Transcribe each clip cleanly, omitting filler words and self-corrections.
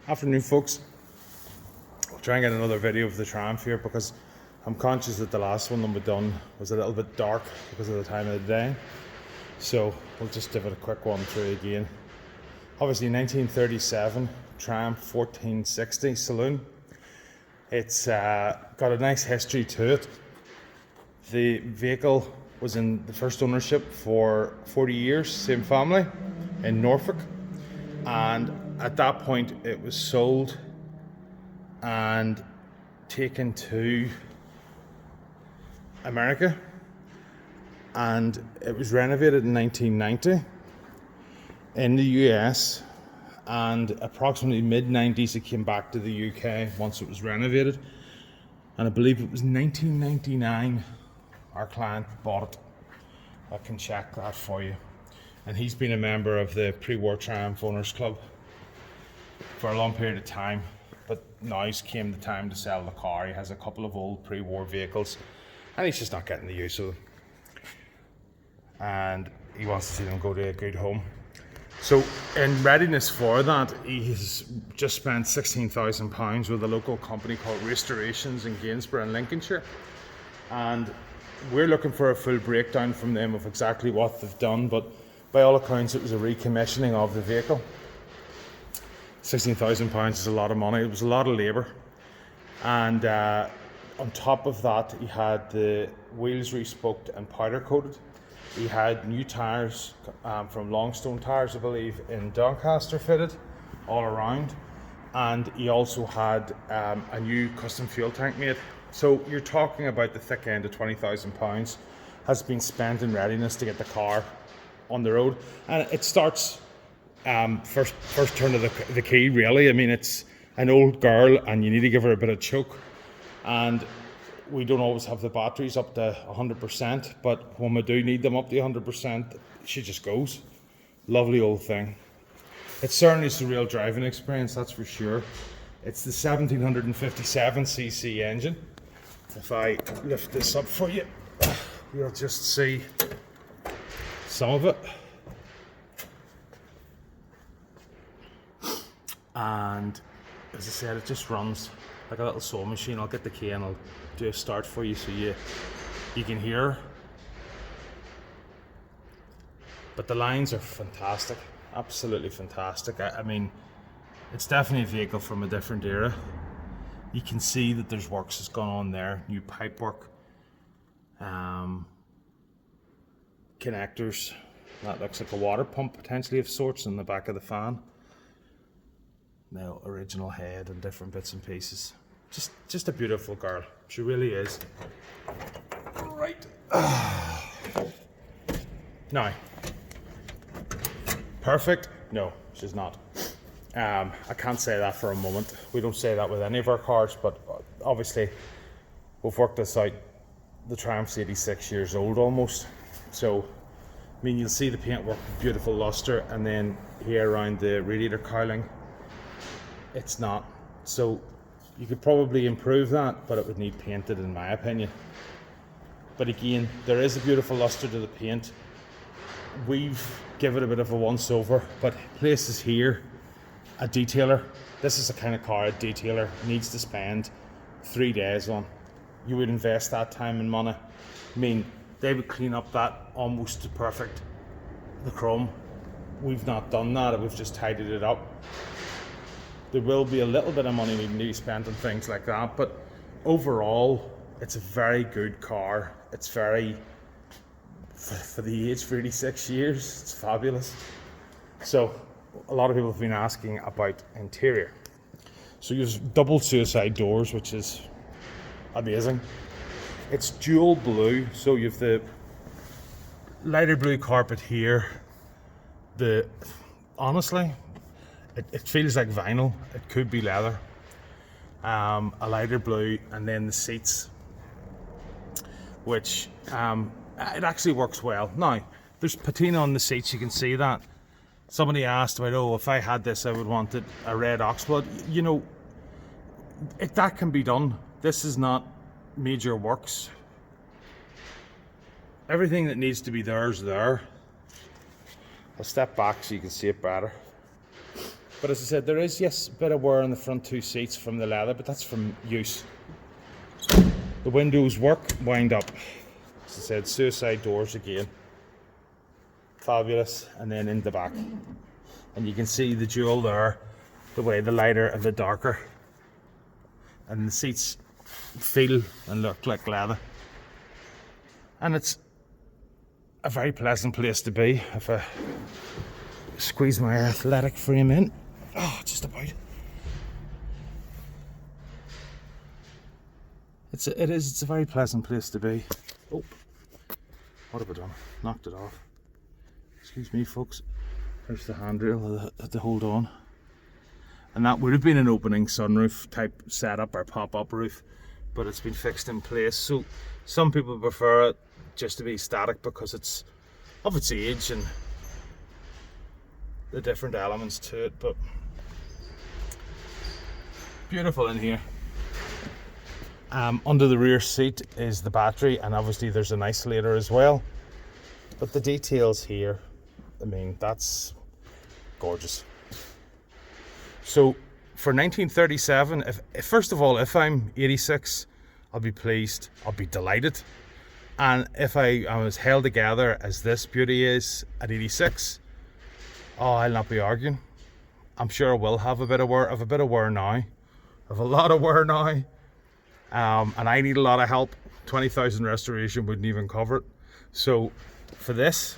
Afternoon, folks. I'll try and get another video of the Triumph here because I'm conscious that the last one that we done was a little bit dark because of the time of the day. So we'll just give it a quick one through again. Obviously 1937 Triumph 1460 Saloon. It's got a nice history to it. The vehicle was in the first ownership for 40 years, same family in Norfolk, and at that point it was sold and taken to America, and it was renovated in 1990 in the US, and approximately mid-90s it came back to the UK once it was renovated, and I believe it was 1999 our client bought it. I can check that for you. And he's been a member of the pre-war Triumph Owners Club for a long period of time, but now's came the time to sell the car. He has a couple of old pre-war vehicles and he's just not getting the use of them, and he wants to see them go to a good home. So in readiness for that, he's just spent £16,000 with a local company called Restorations in Gainsborough in Lincolnshire, and we're looking for a full breakdown from them of exactly what they've done, but by all accounts it was a recommissioning of the vehicle. £16,000 is a lot of money. It was a lot of labour, and on top of that he had the wheels respoked and powder coated. He had new tyres from Longstone Tyres, I believe, in Doncaster fitted all around, and he also had a new custom fuel tank made. So you're talking about the thick end of £20,000 has been spent in readiness to get the car on the road, and it starts first turn of the key, really. I mean, it's an old girl and you need to give her a bit of choke, and we don't always have the batteries up to 100%, but when we do need them up to 100%, she just goes. Lovely old thing. It certainly is a real driving experience, that's for sure. It's the 1757cc engine. If I lift this up for you, you'll just see some of it. And as I said, it just runs like a little sewing machine. I'll get the key and I'll do a start for you so you can hear. But the lines are fantastic, absolutely fantastic. I mean, it's definitely a vehicle from a different era. You can see that there's works that's gone on there, new pipe work, connectors. That looks like a water pump potentially of sorts in the back of the fan. Now, original head and different bits and pieces. Just a beautiful girl. She really is. Right. Now, perfect? No, she's not. I can't say that for a moment. We don't say that with any of our cars, but obviously we've worked this out. The Triumph's 86 years old almost. So, I mean, you'll see the paintwork, beautiful luster, and then here around the radiator cowling, it's not. So you could probably improve that, but it would need painted in my opinion. But again, there is a beautiful luster to the paint. We've given it a bit of a once over, but places here, a detailer, this is the kind of car a detailer needs to spend 3 days on. You would invest that time and money. I mean, they would clean up that almost to perfect, the chrome. We've not done that, we've just tidied it up. There will be a little bit of money needing to be spent on things like that, but overall it's a very good car. It's very, for the age, for 86 years, it's fabulous. So a lot of people have been asking about interior. So you have double suicide doors, which is amazing. It's dual blue, so you have the lighter blue carpet here. Honestly, it feels like vinyl. It could be leather. A lighter blue, and then the seats, which it actually works well. Now, there's patina on the seats, you can see that. Somebody asked about, oh, if I had this, I would want it a red oxblood. You know, that can be done. This is not major works. Everything that needs to be there is there. I'll step back so you can see it better. But as I said, there is, yes, a bit of wear on the front two seats from the leather, but that's from use. The windows work, wind up. As I said, suicide doors again. Fabulous. And then in the back. And you can see the jewel there, the way the lighter and the darker. And the seats feel and look like leather. And it's a very pleasant place to be. If I squeeze my athletic frame in, oh, just about. It's a very pleasant place to be. Oh, what have I done? Knocked it off. Excuse me, folks. There's the handrail I had to hold on. And that would have been an opening sunroof type setup or pop-up roof, but it's been fixed in place. So some people prefer it just to be static because it's of its age and the different elements to it, but beautiful in here. Under the rear seat is the battery, and obviously there's an isolator as well. But the details here, I mean, that's gorgeous. So for 1937, if first of all, if I'm 86, I'll be pleased, I'll be delighted. And if I was held together as this beauty is at 86, oh, I'll not be arguing. I'm sure I will have a bit of wear now. I have a lot of wear now. And I need a lot of help. 20,000 restoration wouldn't even cover it. So for this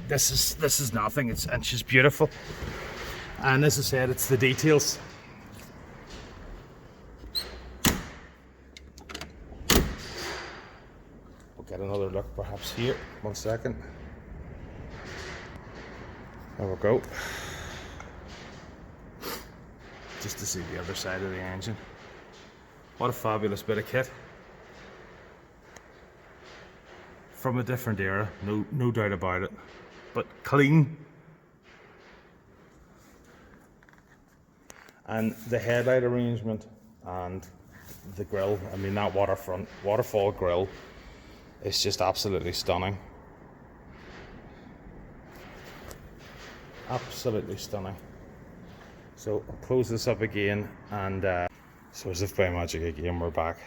is nothing. And she's beautiful. And as I said, it's the details. We'll get another look perhaps here. 1 second. There we go. Just to see the other side of the engine. What a fabulous bit of kit. From a different era, no doubt about it. But clean. And the headlight arrangement and the grille, I mean that waterfall grille is just absolutely stunning. Absolutely stunning. So I'll close this up again, and so as if by magic again we're back.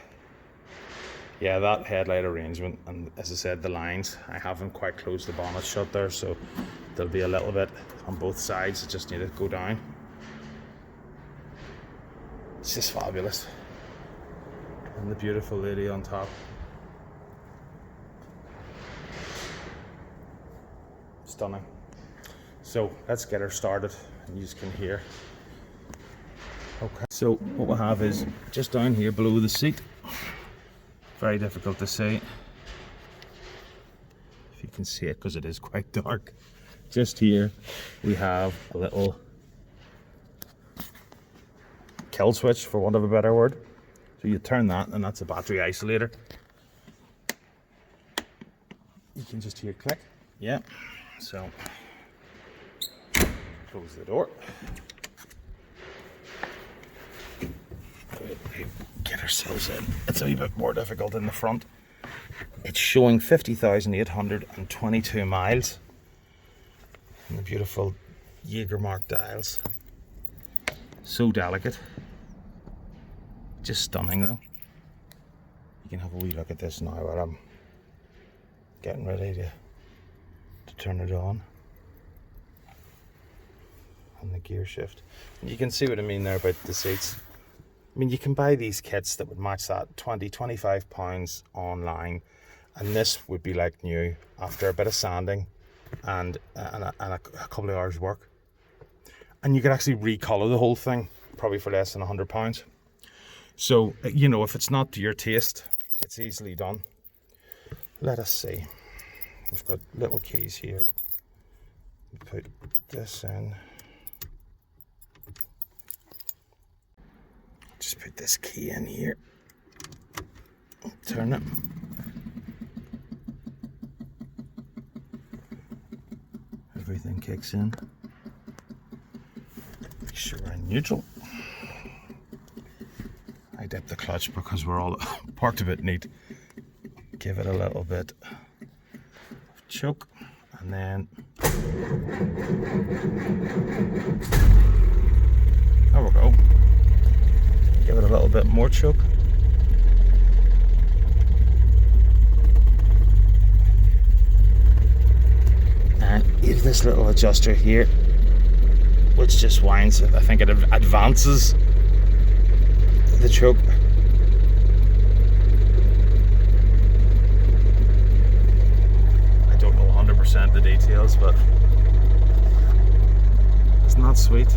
Yeah, that headlight arrangement, and as I said, the lines, I haven't quite closed the bonnet shut there, so there'll be a little bit on both sides. I just need to go down. It's just fabulous. And the beautiful lady on top. Stunning. So let's get her started, and you can hear. Okay, so what we have is just down here below the seat. Very difficult to see if you can see it because it is quite dark. Just here we have a little kill switch, for want of a better word. So you turn that, and that's a battery isolator. You can just hear click. Yeah. So close the door. Get ourselves in. It's a wee bit more difficult in the front. It's showing 50,822 miles. And the beautiful Jaeger mark dials. So delicate. Just stunning though. You can have a wee look at this now while I'm getting ready to turn it on. And the gear shift. And you can see what I mean there about the seats. I mean, you can buy these kits that would match that, £20–25 online, and this would be like new after a bit of sanding and a couple of hours work. And you could actually recolour the whole thing, probably for less than £100. So, you know, if it's not to your taste, it's easily done. Let us see. We've got little keys here. Put this in. Just put this key in here, turn it. Everything kicks in. Make sure we're in neutral. I dip the clutch because we're all parked a bit neat. Give it a little bit of choke, and then There we go. Give it a little bit more choke. And you have this little adjuster here, which just winds it. I think it advances the choke. I don't know 100% the details, but isn't that sweet?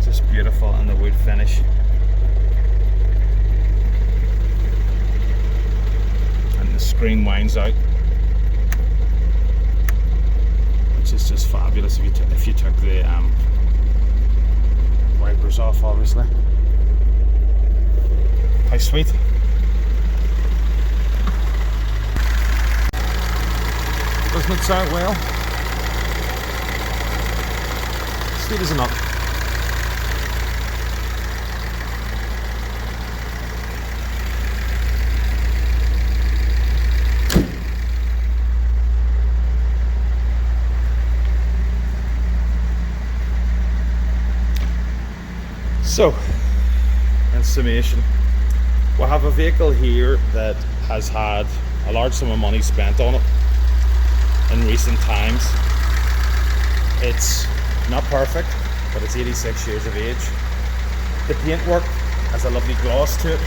Just beautiful, and the wood finish. And the screen winds out, which is just fabulous if you took the wipers off, obviously. How sweet. Doesn't it sound well? Sweet as a nut. So, in summation, we'll have a vehicle here that has had a large sum of money spent on it in recent times. It's not perfect, but it's 86 years of age. The paintwork has a lovely gloss to it.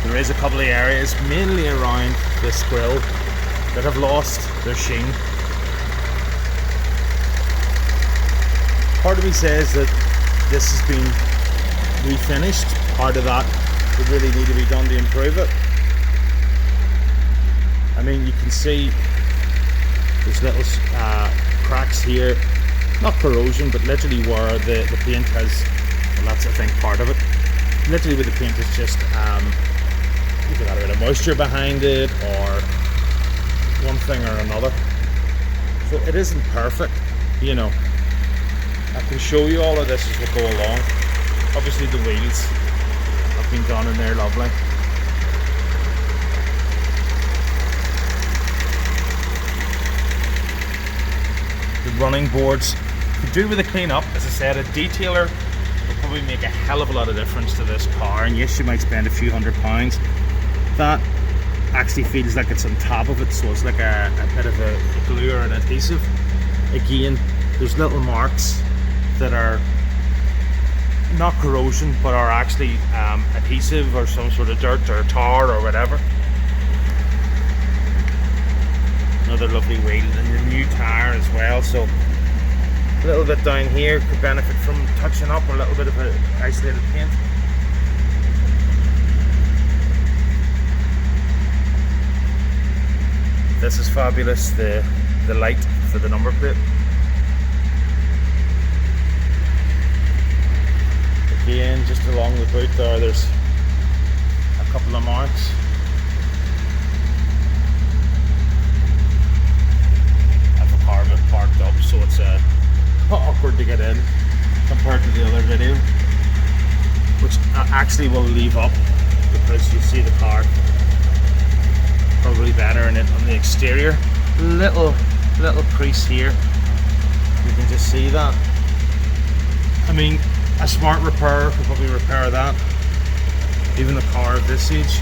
There is a couple of areas, mainly around this grille, that have lost their sheen. Part of me says that this has been refinished. Part of that would really need to be done to improve it. I mean, you can see there's little cracks here, not corrosion, but literally where the paint has, well, that's I think part of it. Literally where the paint is just, you could have a bit of moisture behind it, or one thing or another. So it isn't perfect, you know. I can show you all of this as we go along. Obviously the wheels have been done and they're lovely. The running boards could do with a clean up. As I said, a detailer will probably make a hell of a lot of difference to this car, and yes, you might spend a few £100. That actually feels like it's on top of it, so it's like a bit of a glue or an adhesive. Again, there's little marks that are not corrosion, but are actually adhesive or some sort of dirt or tar or whatever. Another lovely wheel, and the new tyre as well, so a little bit down here could benefit from touching up, or a little bit of a isolated paint. This is fabulous, the light for the number plate. Again, just along the boot there's a couple of marks. I have a car bit parked up, so it's awkward to get in compared to the other video, which I actually will leave up because you see the car probably better in it on the exterior. Little crease here, you can just see that. I mean, a smart repairer could probably repair that, even a car of this age.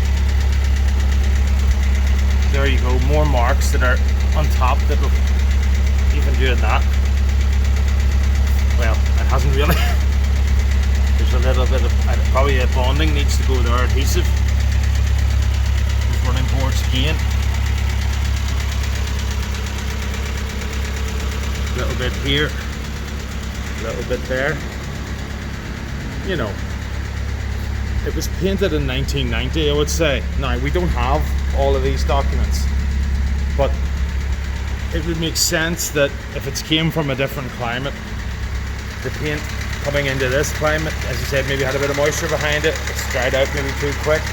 There you go, more marks that are on top that will even doing that. Well, it hasn't really. There's a little bit of, probably a bonding needs to go there, adhesive. These running boards again. A little bit here, a little bit there. You know, it was painted in 1990, I would say. Now, we don't have all of these documents, but it would make sense that if it came from a different climate, the paint coming into this climate, as you said, maybe had a bit of moisture behind it, it's dried out maybe too quick.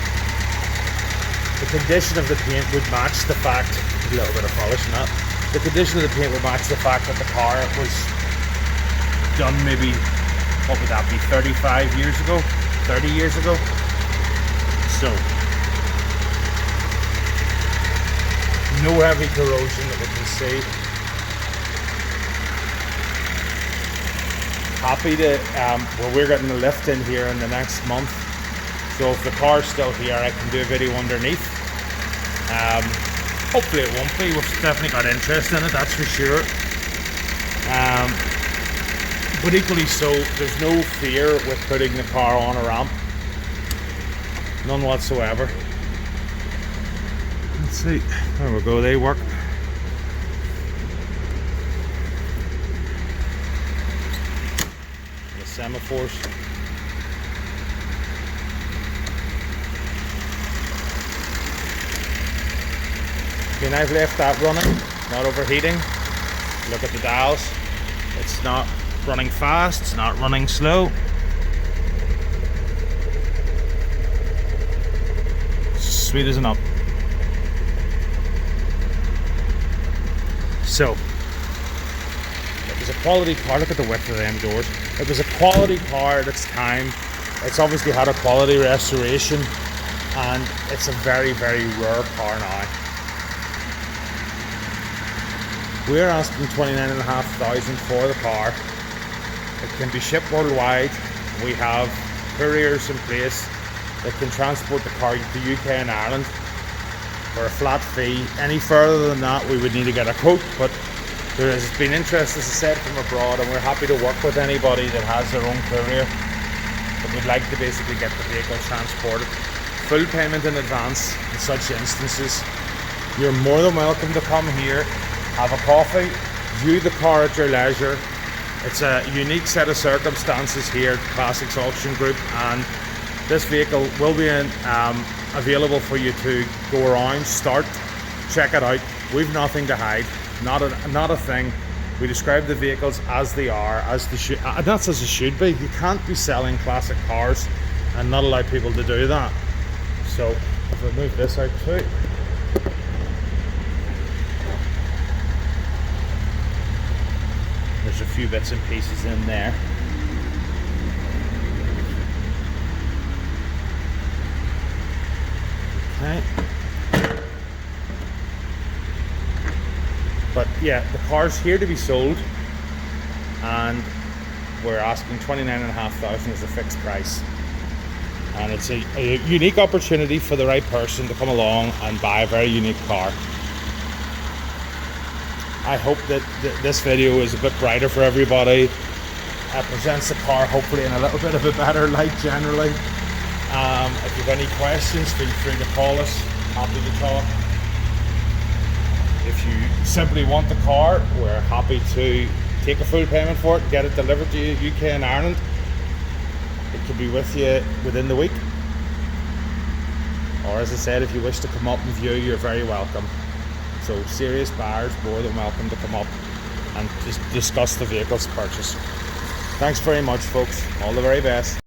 The condition of the paint would match the fact, a little bit of polish in that, the condition of the paint would match the fact that the car was done maybe, what would that be, 35 years ago, 30 years ago? So, no heavy corrosion that we can see. happy to, well, we're getting the lift in here in the next month, so if the car's still here I can do a video underneath. Hopefully it won't be. We've definitely got interest in it, that's for sure. But equally so, there's no fear with putting the car on a ramp. None whatsoever. Let's see, there we go, they work. The semaphores. Okay, I've left that running, not overheating. Look at the dials. It's not running fast, it's not running slow. Sweet as a nut. So, it was a quality car. Look at the width of them doors. It was a quality car at its time. It's obviously had a quality restoration, and it's a very, very rare car now. We're asking $29,500 for the car. It can be shipped worldwide. We have couriers in place that can transport the car to UK and Ireland for a flat fee. Any further than that, we would need to get a quote, but there has been interest, as I said, from abroad, and we're happy to work with anybody that has their own courier that would like to basically get the vehicle transported. Full payment in advance in such instances. You're more than welcome to come here, have a coffee, view the car at your leisure. It's a unique set of circumstances here at Classics Auction Group, and this vehicle will be available for you to go around, start, check it out. We've nothing to hide, not a thing. We describe the vehicles as they are, as they should, and that's as it should be. You can't be selling classic cars and not allow people to do that. So if I move this out too. There's a few bits and pieces in there. Okay. But yeah, the car's here to be sold, and we're asking $29,500 as a fixed price. And it's a unique opportunity for the right person to come along and buy a very unique car. I hope that this video is a bit brighter for everybody. It presents the car hopefully in a little bit of a better light generally. If you have any questions, feel free to call us. Happy to talk. If you simply want the car, we're happy to take a full payment for it, get it delivered to you, UK and Ireland. It could be with you within the week. Or as I said, if you wish to come up and view, you're very welcome. So serious buyers, more than welcome to come up and just discuss the vehicle's purchase. Thanks very much, folks. All the very best.